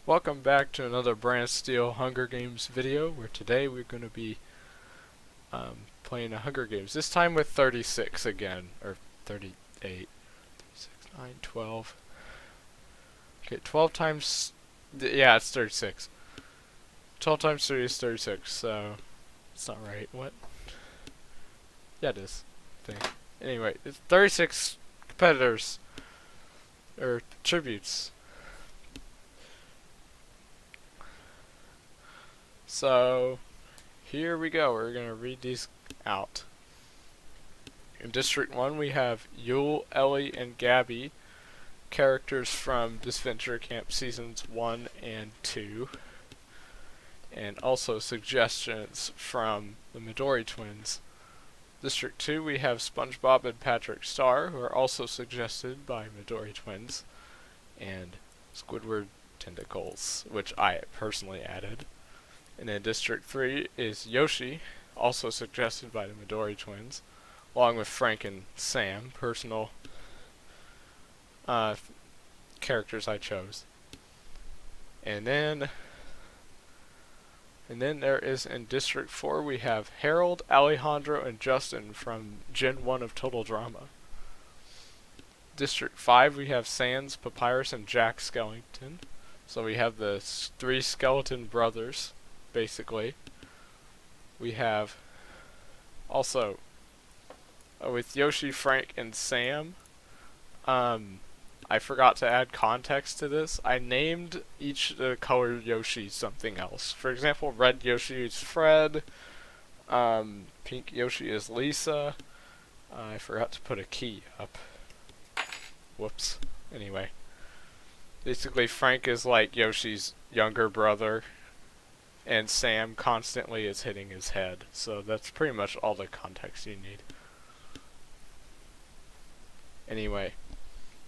Welcome back to another Brantsteele Hunger Games video, where today we're going to be playing a Hunger Games. This time with 36 again, or 38, 36, 9, 12. Okay, 12 times, yeah, it's 36. 12 times 3 is 36, so it's not right. What? Yeah, it is. Anyway, it's 36 competitors, or tributes. So, here we go. We're going to read these out. In District 1, we have Yule, Ellie, and Gabby, characters from Disventure Camp Seasons 1 and 2, and also suggestions from the Midori twins. District 2, we have SpongeBob and Patrick Star, who are also suggested by Midori twins, and Squidward Tentacles, which I personally added. And then District 3 is Yoshi, also suggested by the Midori twins, along with Frank and Sam, personal characters I chose. And then there is in District 4 we have Harold, Alejandro, and Justin from Gen 1 of Total Drama. District 5 we have Sans, Papyrus, and Jack Skellington. So we have the three skeleton brothers, basically. We have also with Yoshi, Frank, and Sam. I forgot to add context to this. I named each color Yoshi something else. For example, red Yoshi is Fred. Pink Yoshi is Lisa. I forgot to put a key up. Whoops. Anyway. Basically, Frank is like Yoshi's younger brother, and Sam constantly is hitting his head. So that's pretty much all the context you need. Anyway,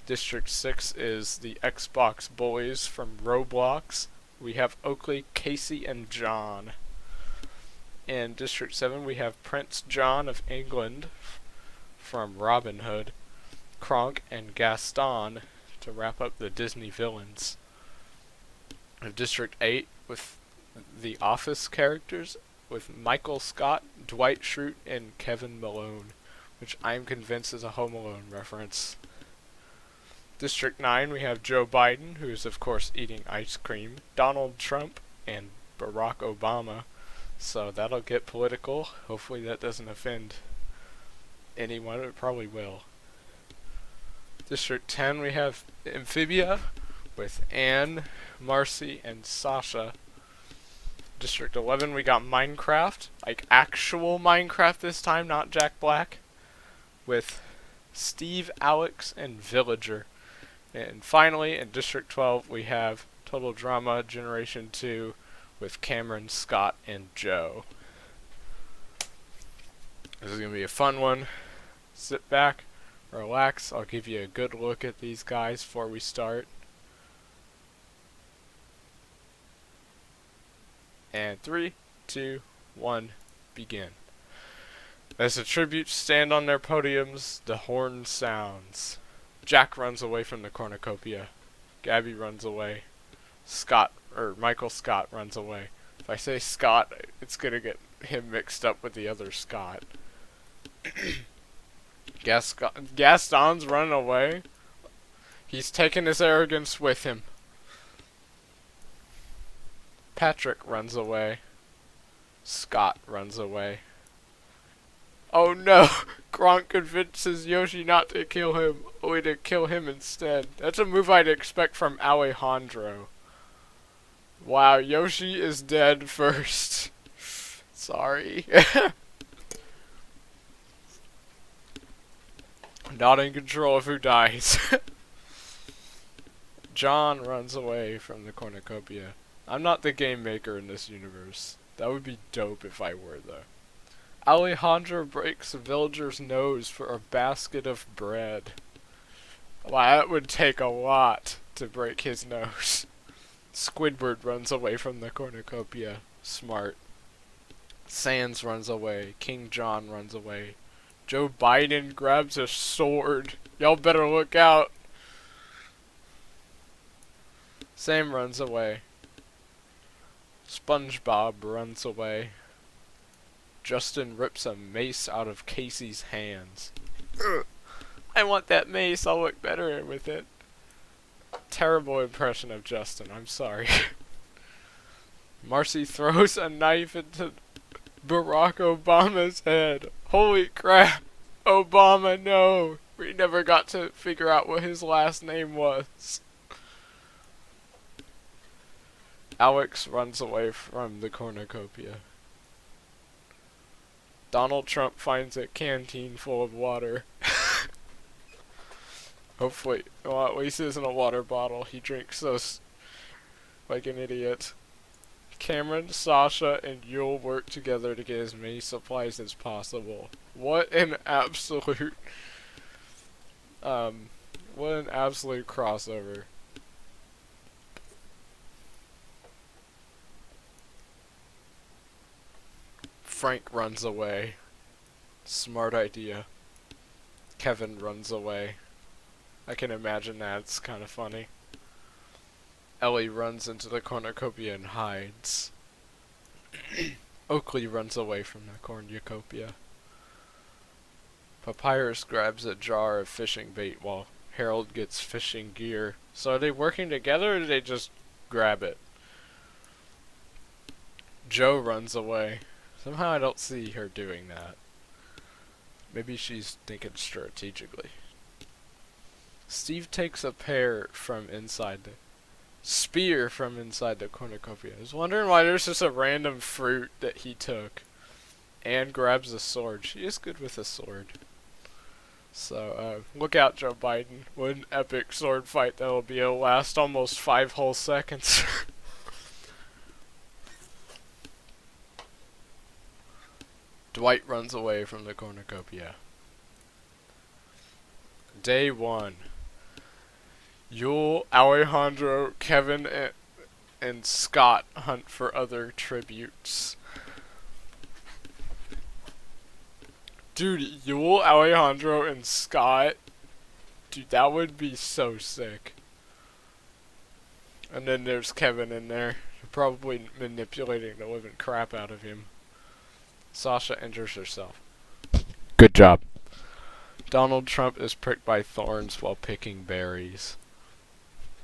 District 6 is the Xbox boys from Roblox. We have Oakley, Casey, and John. In District 7 we have Prince John of England from Robin Hood, Kronk, and Gaston to wrap up the Disney villains. In District 8 with the Office characters with Michael Scott, Dwight Schrute, and Kevin Malone, which I'm convinced is a Home Alone reference. District 9 we have Joe Biden, who is of course eating ice cream, Donald Trump, and Barack Obama. So that'll get political. Hopefully that doesn't offend anyone. It probably will. District 10 we have Amphibia with Anne, Marcy, and Sasha. District 11 we got Minecraft, like actual Minecraft this time, not Jack Black, with Steve, Alex, and Villager. And finally, in District 12 we have Total Drama Generation 2 with Cameron, Scott, and Joe. This is going to be a fun one. Sit back, relax, I'll give you a good look at these guys before we start. And 3, 2, 1, begin. As the tributes stand on their podiums, the horn sounds. Jack runs away from the cornucopia. Gabby runs away. Michael Scott runs away. If I say Scott, it's gonna get him mixed up with the other Scott. Gaston's running away. He's taking his arrogance with him. Patrick runs away. Scott runs away. Oh no! Kronk convinces Yoshi not to kill him, only to kill him instead. That's a move I'd expect from Alejandro. Wow, Yoshi is dead first. Sorry. Not in control of who dies. John runs away from the cornucopia. I'm not the game maker in this universe. That would be dope if I were, though. Alejandro breaks a villager's nose for a basket of bread. Wow, that would take a lot to break his nose. Squidward runs away from the cornucopia. Smart. Sans runs away. King John runs away. Joe Biden grabs a sword. Y'all better look out. Sam runs away. SpongeBob runs away. Justin rips a mace out of Casey's hands. I want that mace, I'll look better with it. Terrible impression of Justin, I'm sorry. Marcy throws a knife into Barack Obama's head. Holy crap! Obama, no! We never got to figure out what his last name was. Alex runs away from the cornucopia. Donald Trump finds a canteen full of water. Hopefully, well, at least it isn't a water bottle. He drinks those like an idiot. Cameron, Sasha, and Yule work together to get as many supplies as possible. What an absolute crossover. Frank runs away. Smart idea. Kevin runs away. I can imagine that. It's kind of funny. Ellie runs into the cornucopia and hides. Oakley runs away from the cornucopia. Papyrus grabs a jar of fishing bait while Harold gets fishing gear. So are they working together or do they just grab it? Joe runs away. Somehow I don't see her doing that. Maybe she's thinking strategically. Steve takes a spear from inside the cornucopia. I was wondering why there's just a random fruit that he took. And grabs a sword. She is good with a sword. So, look out, Joe Biden. What an epic sword fight that'll be. It'll last almost 5 whole seconds. Dwight runs away from the cornucopia. Day 1. Yule, Alejandro, Kevin, and Scott hunt for other tributes. Dude, Yule, Alejandro, and Scott. Dude, that would be so sick. And then there's Kevin in there. Probably manipulating the living crap out of him. Sasha injures herself. Good job. Donald Trump is pricked by thorns while picking berries.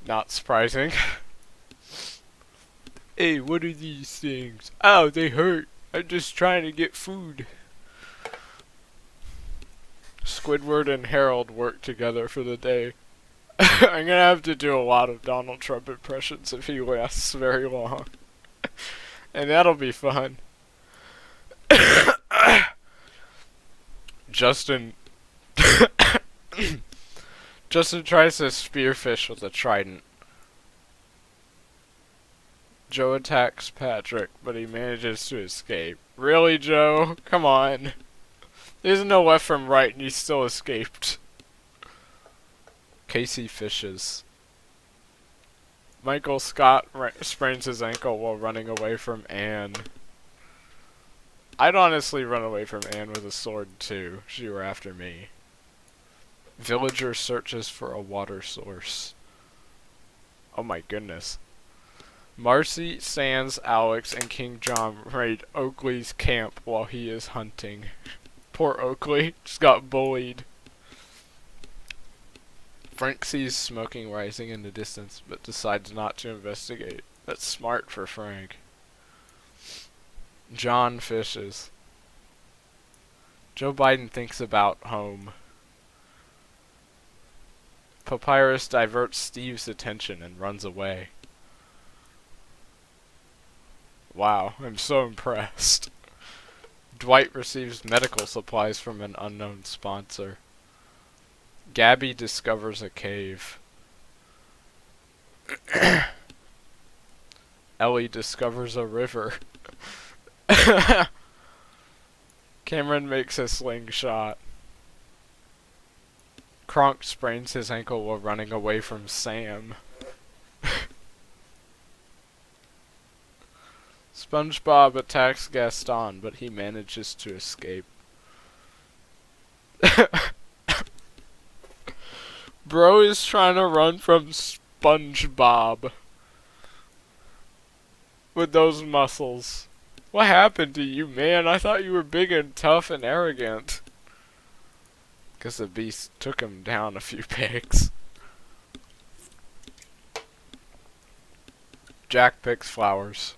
Not surprising. Hey, what are these things? Ow, they hurt. I'm just trying to get food. Squidward and Harold work together for the day. I'm gonna have to do a lot of Donald Trump impressions if he lasts very long. And that'll be fun. Justin tries to spearfish with a trident. Joe attacks Patrick, but he manages to escape. Really, Joe? Come on. There's no left from right and he still escaped. Casey fishes. Michael Scott sprains his ankle while running away from Anne. I'd honestly run away from Anne with a sword too, if she were after me. Villager searches for a water source. Oh my goodness. Marcy, Sans, Alex, and King John raid Oakley's camp while he is hunting. Poor Oakley, just got bullied. Frank sees smoking rising in the distance, but decides not to investigate. That's smart for Frank. John fishes. Joe Biden thinks about home. Papyrus diverts Steve's attention and runs away. Wow, I'm so impressed. Dwight receives medical supplies from an unknown sponsor. Gabby discovers a cave. Ellie discovers a river. Cameron makes a slingshot. Kronk sprains his ankle while running away from Sam. SpongeBob attacks Gaston, but he manages to escape. Bro is trying to run from SpongeBob. with those muscles? What happened to you, man? I thought you were big and tough and arrogant. Guess the beast took him down a few pegs. Jack picks flowers.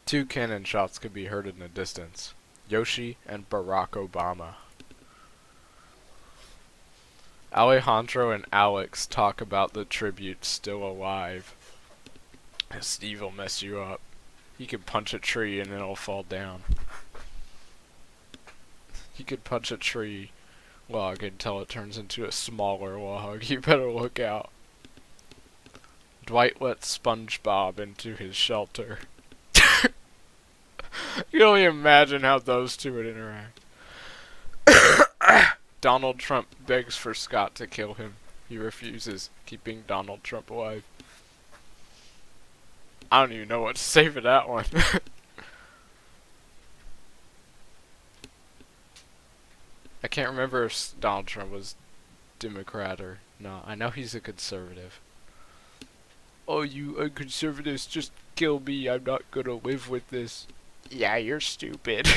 2 cannon shots could be heard in the distance. Yoshi and Barack Obama. Alejandro and Alex talk about the tribute still alive. Steve will mess you up. He could punch a tree and it'll fall down. He could punch a tree log until it turns into a smaller log. You better look out. Dwight lets SpongeBob into his shelter. You can only imagine how those two would interact. Donald Trump begs for Scott to kill him. He refuses, keeping Donald Trump alive. I don't even know what to say for that one. I can't remember if Donald Trump was Democrat or not. I know he's a conservative. Oh, you conservatives, just kill me. I'm not gonna live with this. Yeah, you're stupid.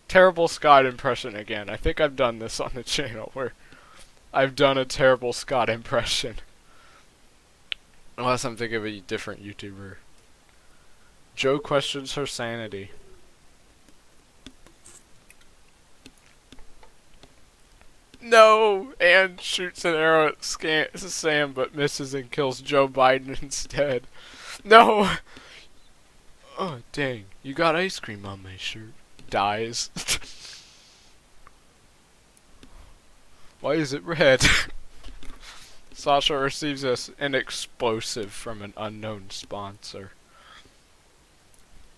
Terrible Scott impression again. I think I've done this on the channel where I've done a terrible Scott impression. Unless I'm thinking of a different YouTuber. Joe questions her sanity. No! Anne shoots an arrow at Sam but misses and kills Joe Biden instead. No! Oh, dang. You got ice cream on my shirt. Dies. Why is it red? Sasha receives an explosive from an unknown sponsor.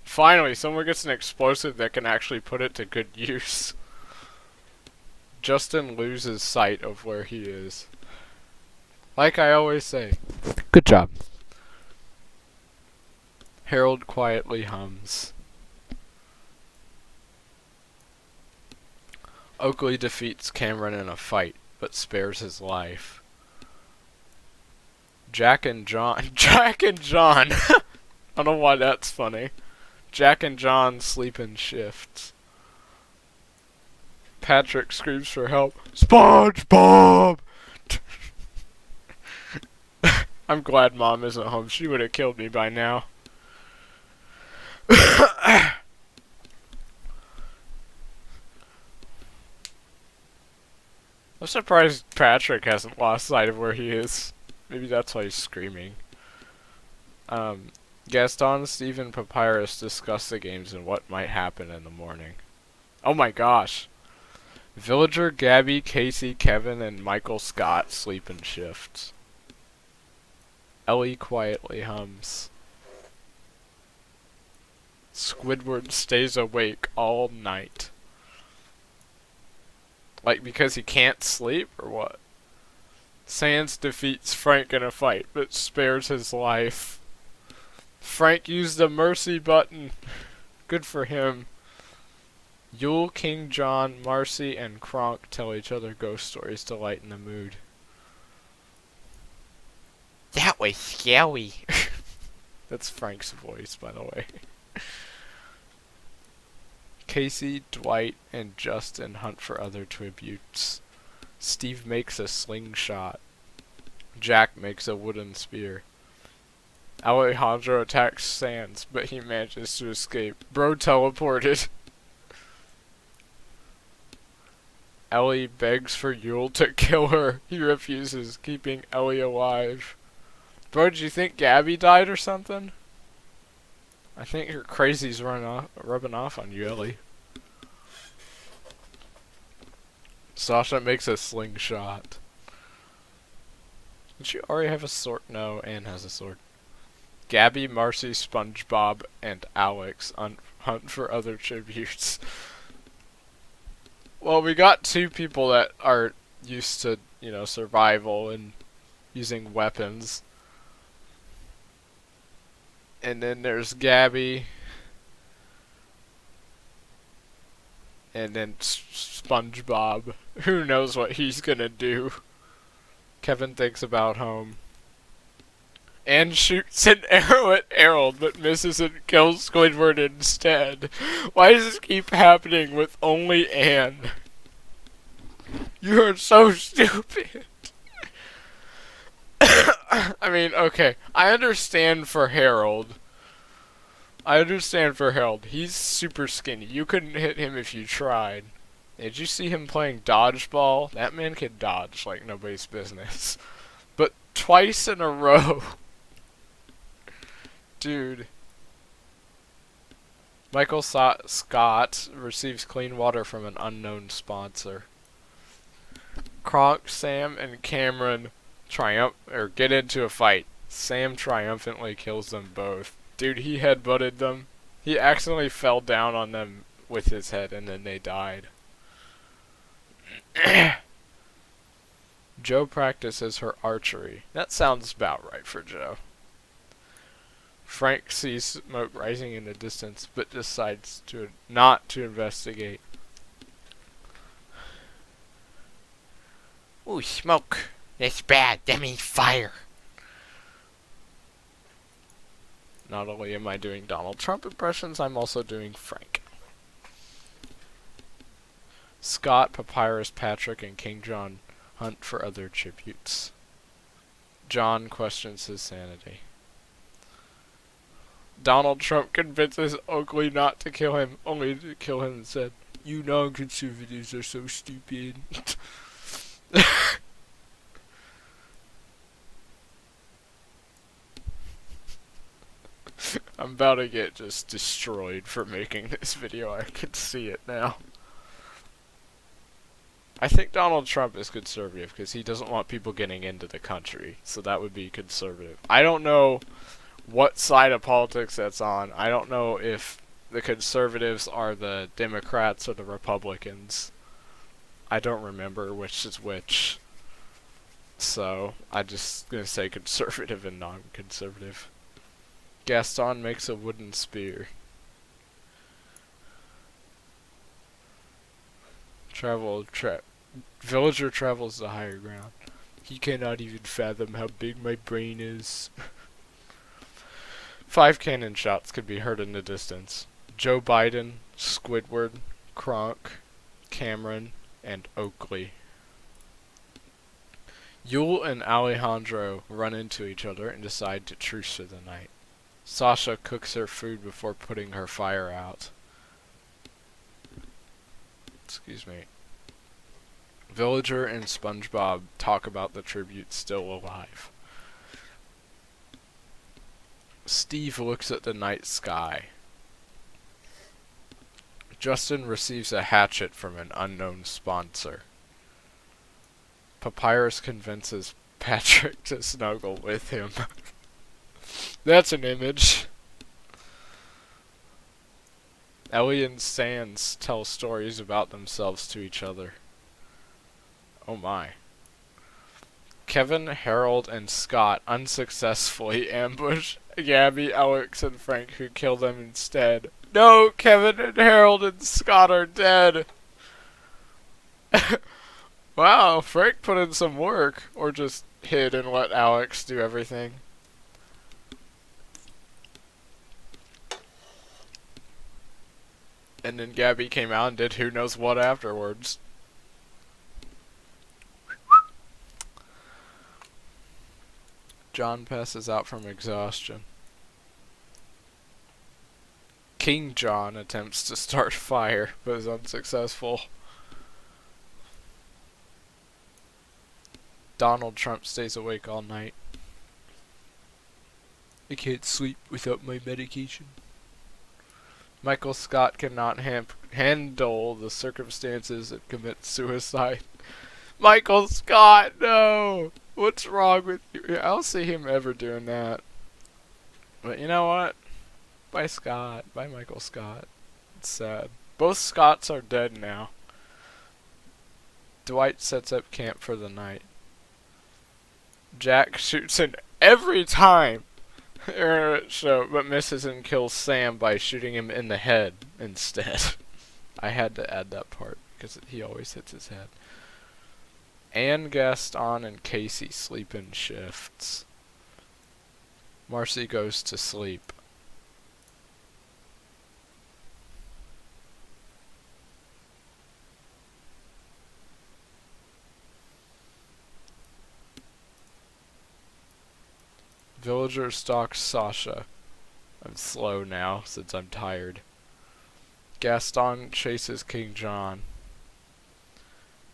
Finally, someone gets an explosive that can actually put it to good use. Justin loses sight of where he is. Like I always say. Good job. Harold quietly hums. Oakley defeats Cameron in a fight, but spares his life. Jack and John. I don't know why that's funny. Jack and John sleep in shifts. Patrick screams for help. SpongeBob! I'm glad Mom isn't home. She would have killed me by now. I'm surprised Patrick hasn't lost sight of where he is. Maybe that's why he's screaming. Gaston, Steve, and Papyrus discuss the games and what might happen in the morning. Oh my gosh. Villager, Gabby, Casey, Kevin, and Michael Scott sleep in shifts. Ellie quietly hums. Squidward stays awake all night. Like, because he can't sleep, or what? Sans defeats Frank in a fight, but spares his life. Frank used the mercy button. Good for him. Yule, King John, Marcy, and Kronk tell each other ghost stories to lighten the mood. That was scary. That's Frank's voice, by the way. Casey, Dwight, and Justin hunt for other tributes. Steve makes a slingshot. Jack makes a wooden spear. Alejandro attacks Sans, but he manages to escape. Bro teleported. Ellie begs for Yule to kill her. He refuses, keeping Ellie alive. Bro, did you think Gabby died or something? I think your crazy's rubbing off on you, Ellie. Sasha makes a slingshot. Did she already have a sword? No, Anne has a sword. Gabby, Marcy, SpongeBob, and Alex hunt for other tributes. Well, we got 2 people that are used to, survival and using weapons. And then there's Gabby. And then SpongeBob. Who knows what he's gonna do? Kevin thinks about home. Anne shoots an arrow at Harold, but misses and kills Squidward instead. Why does this keep happening with only Anne? You are so stupid. I mean, okay, I understand for Harold. He's super skinny. You couldn't hit him if you tried. Did you see him playing dodgeball? That man could dodge like nobody's business. But twice in a row. Dude. Michael Scott receives clean water from an unknown sponsor. Kronk, Sam, and Cameron get into a fight. Sam triumphantly kills them both. Dude, he headbutted them. He accidentally fell down on them with his head and then they died. Jo practices her archery. That sounds about right for Jo. Frank sees smoke rising in the distance, but decides not to investigate. Ooh, smoke. That's bad. That means fire. Not only am I doing Donald Trump impressions, I'm also doing Frank. Scott, Papyrus, Patrick, and King John hunt for other tributes. John questions his sanity. Donald Trump convinces Oakley not to kill him, only to kill him instead. You non-conservatives are so stupid. I'm about to get just destroyed for making this video. I can see it now. I think Donald Trump is conservative because he doesn't want people getting into the country. So that would be conservative. I don't know what side of politics that's on. I don't know if the conservatives are the Democrats or the Republicans. I don't remember which is which. So I'm just going to say conservative and non-conservative. Gaston makes a wooden spear. Villager travels to higher ground. He cannot even fathom how big my brain is. 5 cannon shots could be heard in the distance. Joe Biden, Squidward, Kronk, Cameron, and Oakley. Yule and Alejandro run into each other and decide to truce for the night. Sasha cooks her food before putting her fire out. Excuse me. Villager and SpongeBob talk about the tribute still alive. Steve looks at the night sky. Justin receives a hatchet from an unknown sponsor. Papyrus convinces Patrick to snuggle with him. That's an image. Ellie and Sans tell stories about themselves to each other. Oh my. Kevin, Harold, and Scott unsuccessfully ambush Gabby, Alex, and Frank, who kill them instead. No, Kevin and Harold and Scott are dead. Wow, Frank put in some work. Or just hid and let Alex do everything. And then Gabby came out and did who knows what afterwards. John passes out from exhaustion. King John attempts to start fire, but is unsuccessful. Donald Trump stays awake all night. I can't sleep without my medication. Michael Scott cannot handle the circumstances and commits suicide. Michael Scott, no! What's wrong with you? I don't see him ever doing that. But you know what? Bye Scott. Bye Michael Scott. It's sad. Both Scotts are dead now. Dwight sets up camp for the night. Jack shoots in every time but misses and kills Sam by shooting him in the head instead. I had to add that part because he always hits his head. Anne, Gaston, and Casey sleep in shifts. Marcy goes to sleep. Villager stalks Sasha. I'm slow now since I'm tired. Gaston chases King John.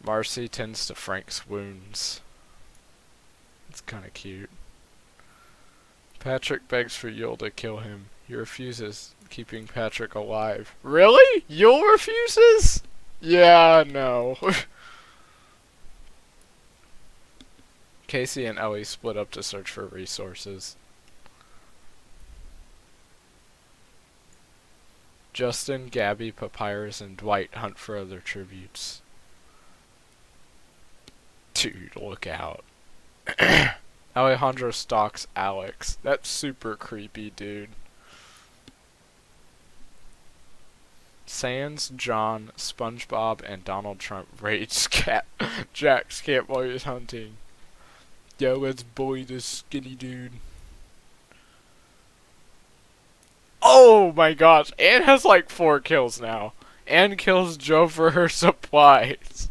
Marcy tends to Frank's wounds. It's kinda cute. Patrick begs for Yule to kill him. He refuses, keeping Patrick alive. Really? Yule refuses? Yeah, no. Casey and Ellie split up to search for resources. Justin, Gabby, Papyrus, and Dwight hunt for other tributes. Dude, look out. Alejandro stalks Alex. That's super creepy, dude. Sans, John, SpongeBob, and Donald Trump raid Jack's camp while he's hunting. Yo, let's bully this skinny dude. Oh my gosh, Anne has like 4 kills now. Anne kills Joe for her supplies.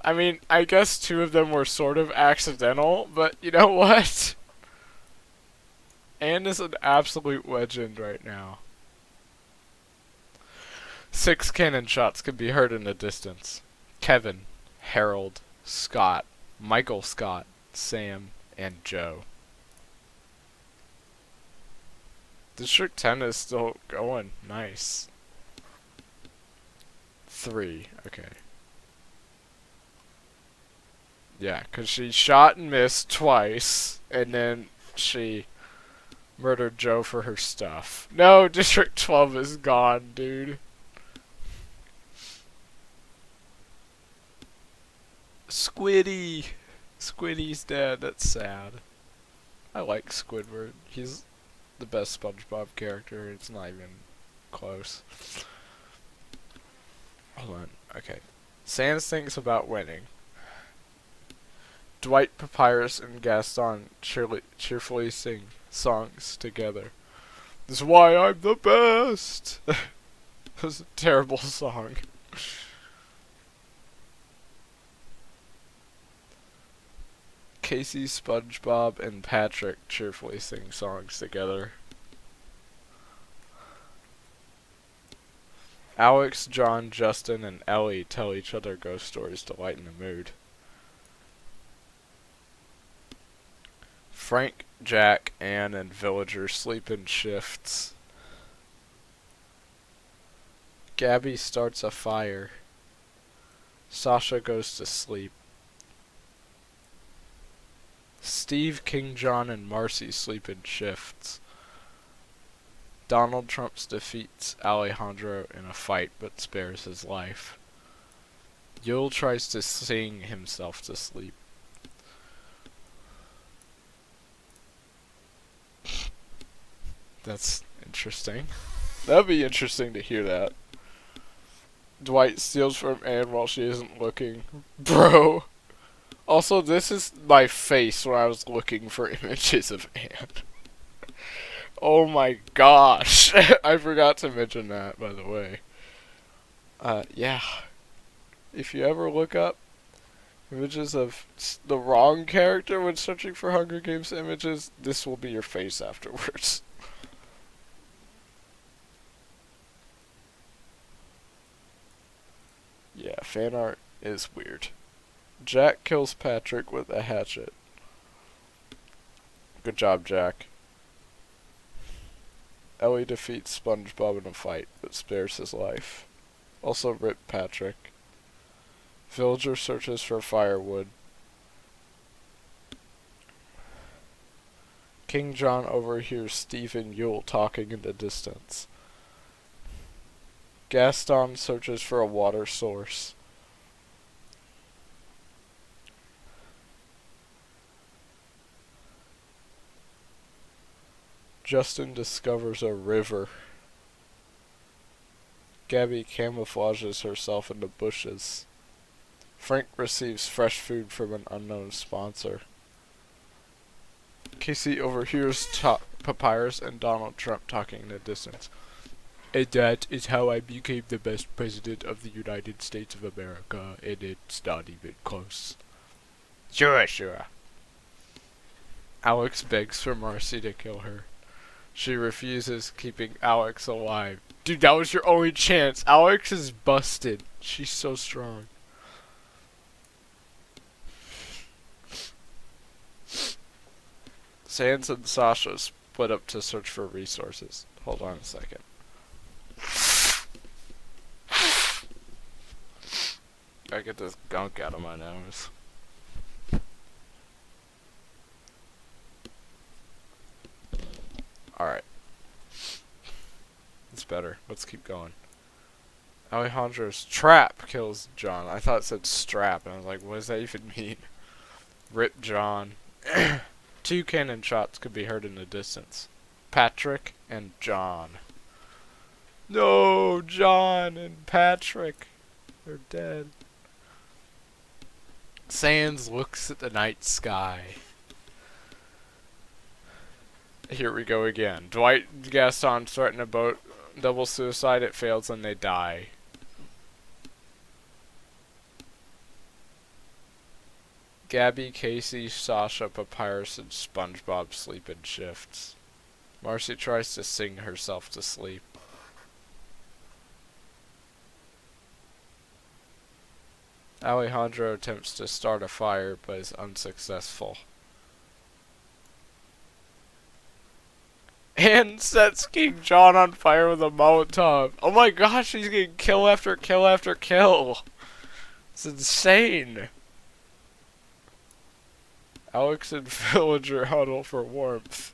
I mean, I guess 2 of them were sort of accidental, but you know what? Anne is an absolute legend right now. 6 cannon shots can be heard in the distance. Kevin, Harold, Scott, Michael Scott, Sam, and Joe. District 10 is still going. Nice. 3. Okay. Yeah, because she shot and missed twice, and then she murdered Joe for her stuff. No, District 12 is gone, dude. Squiddy! Squiddy's dead. That's sad. I like Squidward. He's the best SpongeBob character. It's not even close. Hold on. Okay. Sans thinks about winning. Dwight, Papyrus, and Gaston cheerfully sing songs together. This is why I'm the best! That was a terrible song. Casey, SpongeBob, and Patrick cheerfully sing songs together. Alex, John, Justin, and Ellie tell each other ghost stories to lighten the mood. Frank, Jack, Anne, and Villager sleep in shifts. Gabby starts a fire. Sasha goes to sleep. Steve, King John, and Marcy sleep in shifts. Donald Trump defeats Alejandro in a fight but spares his life. Yule tries to sing himself to sleep. That's interesting. That'd be interesting to hear that. Dwight steals from Anne while she isn't looking. Bro. Also, this is my face when I was looking for images of Anne. Oh my gosh. I forgot to mention that, by the way. Yeah. If you ever look up images of the wrong character when searching for Hunger Games images, this will be your face afterwards. Yeah, fan art is weird. Jack kills Patrick with a hatchet. Good job, Jack. Ellie defeats SpongeBob in a fight, but spares his life. Also rip Patrick. Villager searches for firewood. King John overhears Steve and Yule talking in the distance. Gaston searches for a water source. Justin discovers a river. Gabby camouflages herself in the bushes. Frank receives fresh food from an unknown sponsor. Casey overhears Papyrus and Donald Trump talking in the distance. And that is how I became the best president of the United States of America, and it's not even close. Sure. Alex begs for Marcy to kill her. She refuses, keeping Alex alive. Dude, that was your only chance. Alex is busted. She's so strong. Sans and Sasha split up to search for resources. Hold on a second. Gotta get this gunk out of my nose. Alright. It's better. Let's keep going. Alejandro's trap kills John. I thought it said strap, and I was like, what does that even mean? Rip John. 2 cannon shots could be heard in the distance. Patrick and John. No, John and Patrick are dead. Sans looks at the night sky. Here we go again. Dwight and Gaston threaten a double suicide. It fails and they die. Gabby, Casey, Sasha, Papyrus, and SpongeBob sleep in shifts. Marcy tries to sing herself to sleep. Alejandro attempts to start a fire, but is unsuccessful. And sets King John on fire with a Molotov. Oh my gosh, he's getting kill after kill after kill. It's insane. Alex and Villager huddle for warmth.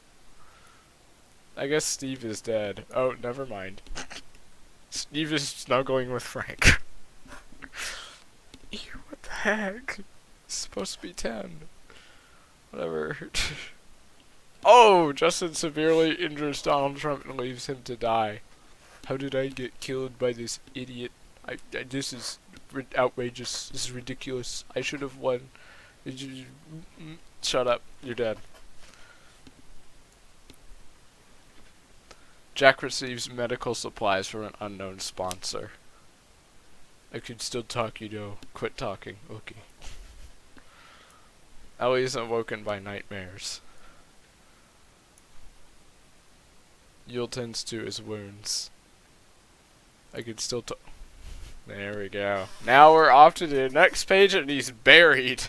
I guess Steve is dead. Oh, never mind. Steve is snuggling with Frank. Ew, what the heck? It's supposed to be 10. Whatever. Oh! Justin severely injures Donald Trump and leaves him to die. How did I get killed by this idiot? This is outrageous. This is ridiculous. I should have won. Shut up. You're dead. Jack receives medical supplies from an unknown sponsor. I can still talk, you know. Quit talking. Okay. Ellie is awoken by nightmares. Yule tends to his wounds. I can still talk. There we go. Now we're off to the next page and he's buried.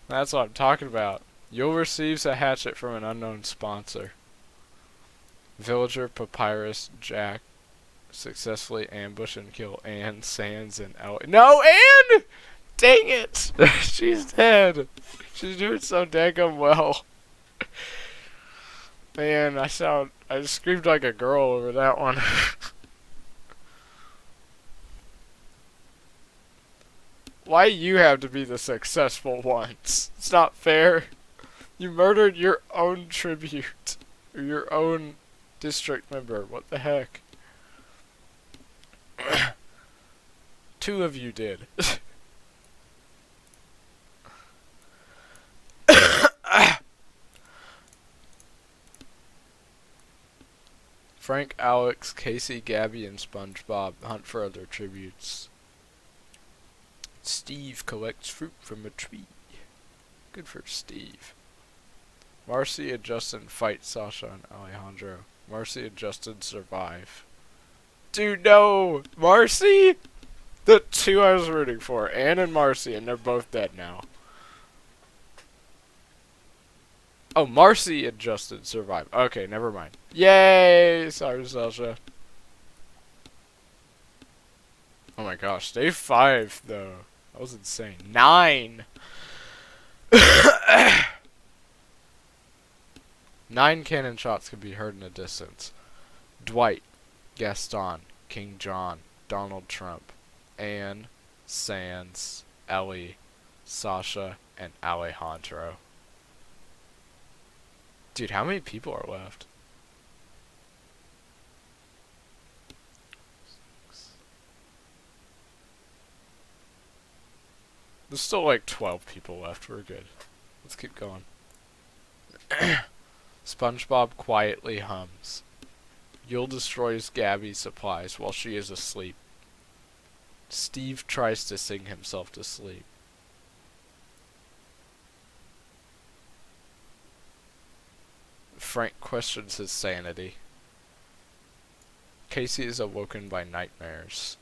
That's what I'm talking about. Yule receives a hatchet from an unknown sponsor. Villager, Papyrus, Jack successfully ambush and kill Anne, Sans, and Ellie. No, Anne! Dang it! She's dead. She's doing so daggum well. Man, I screamed like a girl over that one. Why you have to be the successful ones? It's not fair. You murdered your own tribute. Or your own district member. What the heck? 2 of you did. Frank, Alex, Casey, Gabby, and SpongeBob hunt for other tributes. Steve collects fruit from a tree. Good for Steve. Marcy and Justin fight Sasha and Alejandro. Marcy and Justin survive. Dude, no! Marcy? The 2 I was rooting for. Anne and Marcy, and they're both dead now. Oh, Marcy and Justin survive. Okay, never mind. Yay! Sorry, Sasha. Oh my gosh, day 5, though. That was insane. 9! 9 cannon shots could be heard in the distance. Dwight, Gaston, King John, Donald Trump, Anne, Sans, Ellie, Sasha, and Alejandro. Dude, how many people are left? There's still like 12 people left. We're good. Let's keep going. SpongeBob quietly hums. Yule destroys Gabby's supplies while she is asleep. Steve tries to sing himself to sleep. Frank questions his sanity. Casey is awoken by nightmares.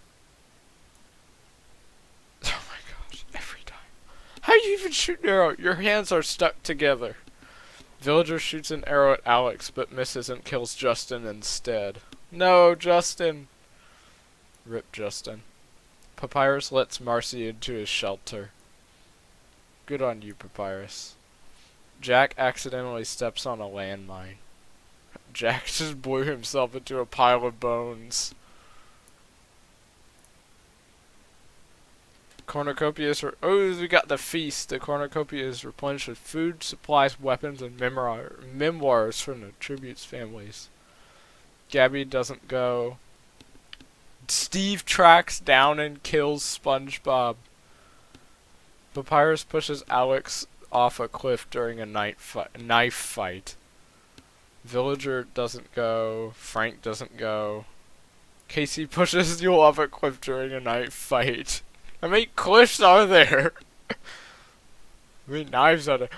Oh my gosh, every time. How do you even shoot an arrow? Your hands are stuck together. Villager shoots an arrow at Alex, but misses and kills Justin instead. No, Justin! Rip Justin. Papyrus lets Marcy into his shelter. Good on you, Papyrus. Jack accidentally steps on a landmine. Jack just blew himself into a pile of bones. Cornucopias we got the feast. The cornucopia is replenished with food, supplies, weapons, and memoirs from the tributes families. Gabby doesn't go. Steve tracks down and kills SpongeBob. Papyrus pushes Alex off a cliff during a knife fight. Villager doesn't go. Frank doesn't go. Casey pushes Yule off a cliff during a knife fight. How many cliffs are there? How many knives are there?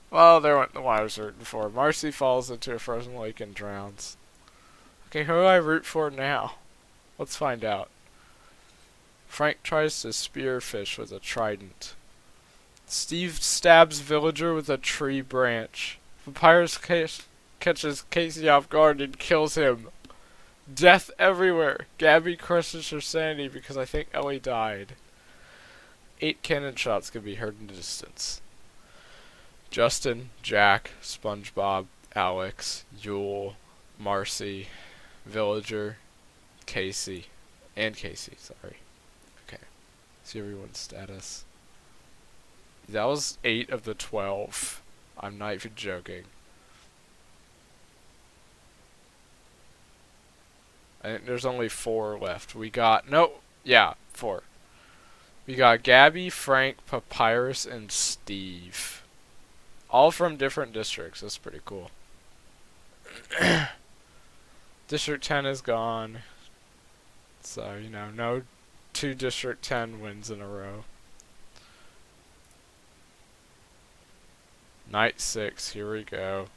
Well, there went the one I was rooting for. Marcy falls into a frozen lake and drowns. Okay, who do I root for now? Let's find out. Frank tries to spearfish with a trident. Steve stabs Villager with a tree branch. Papyrus catches Casey off guard and kills him. Death everywhere. Gabby crushes her sanity because I think Ellie died. 8 cannon shots can be heard in the distance. Justin, Jack, SpongeBob, Alex, Yule, Marcy, Villager, Casey, sorry. Okay. See everyone's status. That was 8 of the 12. I'm not even joking. I think there's only 4 left. We got 4. We got Gabby, Frank, Papyrus, and Steve. All from different districts. That's pretty cool. District 10 is gone. So, no 2 District 10 wins in a row. Night 6, here we go.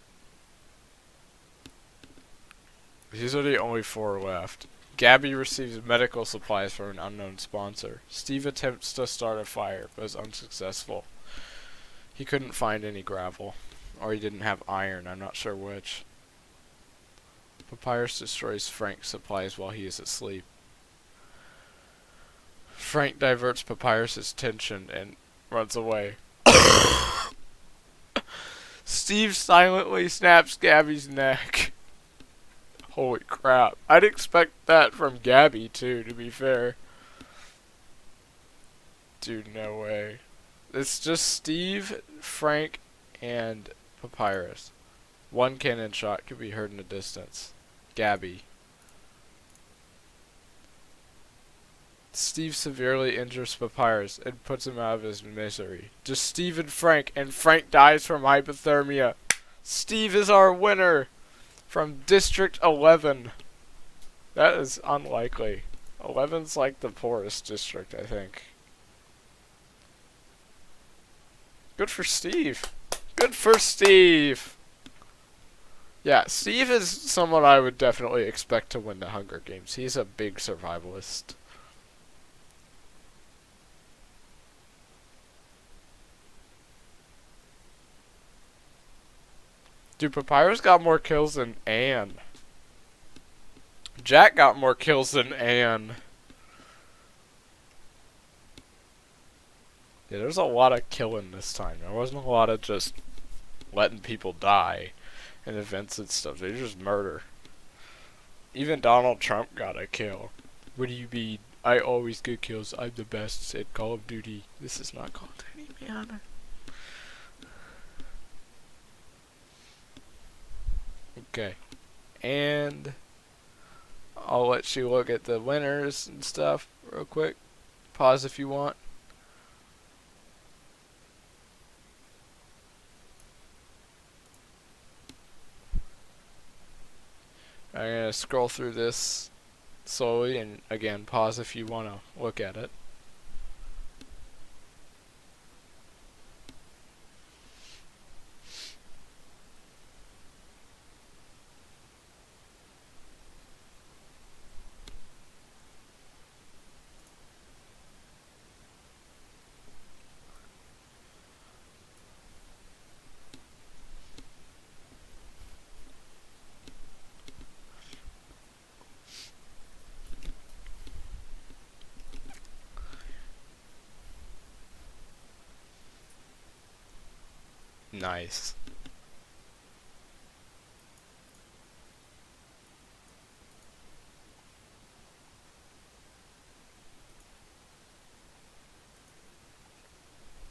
These are the only 4 left. Gabby receives medical supplies from an unknown sponsor. Steve attempts to start a fire, but is unsuccessful. He couldn't find any gravel. Or he didn't have iron, I'm not sure which. Papyrus destroys Frank's supplies while he is asleep. Frank diverts Papyrus's attention and runs away. Steve silently snaps Gabby's neck. Holy crap. I'd expect that from Gabby, too, to be fair. Dude, no way. It's just Steve, Frank, and Papyrus. 1 cannon shot could be heard in the distance. Gabby. Steve severely injures Papyrus and puts him out of his misery. Just Steve and Frank dies from hypothermia. Steve is our winner! From District 11. That is unlikely. 11's like the poorest district, I think. Good for Steve. Good for Steve! Yeah, Steve is someone I would definitely expect to win the Hunger Games. He's a big survivalist. Dude, Papyrus got more kills than Anne. Jack got more kills than Anne. Yeah, there's a lot of killing this time. There wasn't a lot of just letting people die in events and stuff. They just murder. Even Donald Trump got a kill. What do you mean? I always get kills. I'm the best at Call of Duty. This is not Call of Duty, man. Okay. And I'll let you look at the winners and stuff real quick. Pause if you want. I'm gonna scroll through this slowly, and again, pause if you want to look at it. Nice.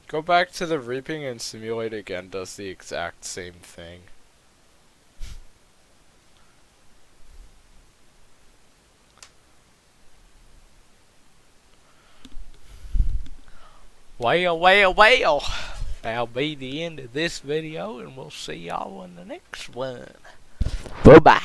Go back to the reaping and simulate again does the exact same thing. Well. That'll be the end of this video, and we'll see y'all in the next one. Bye-bye.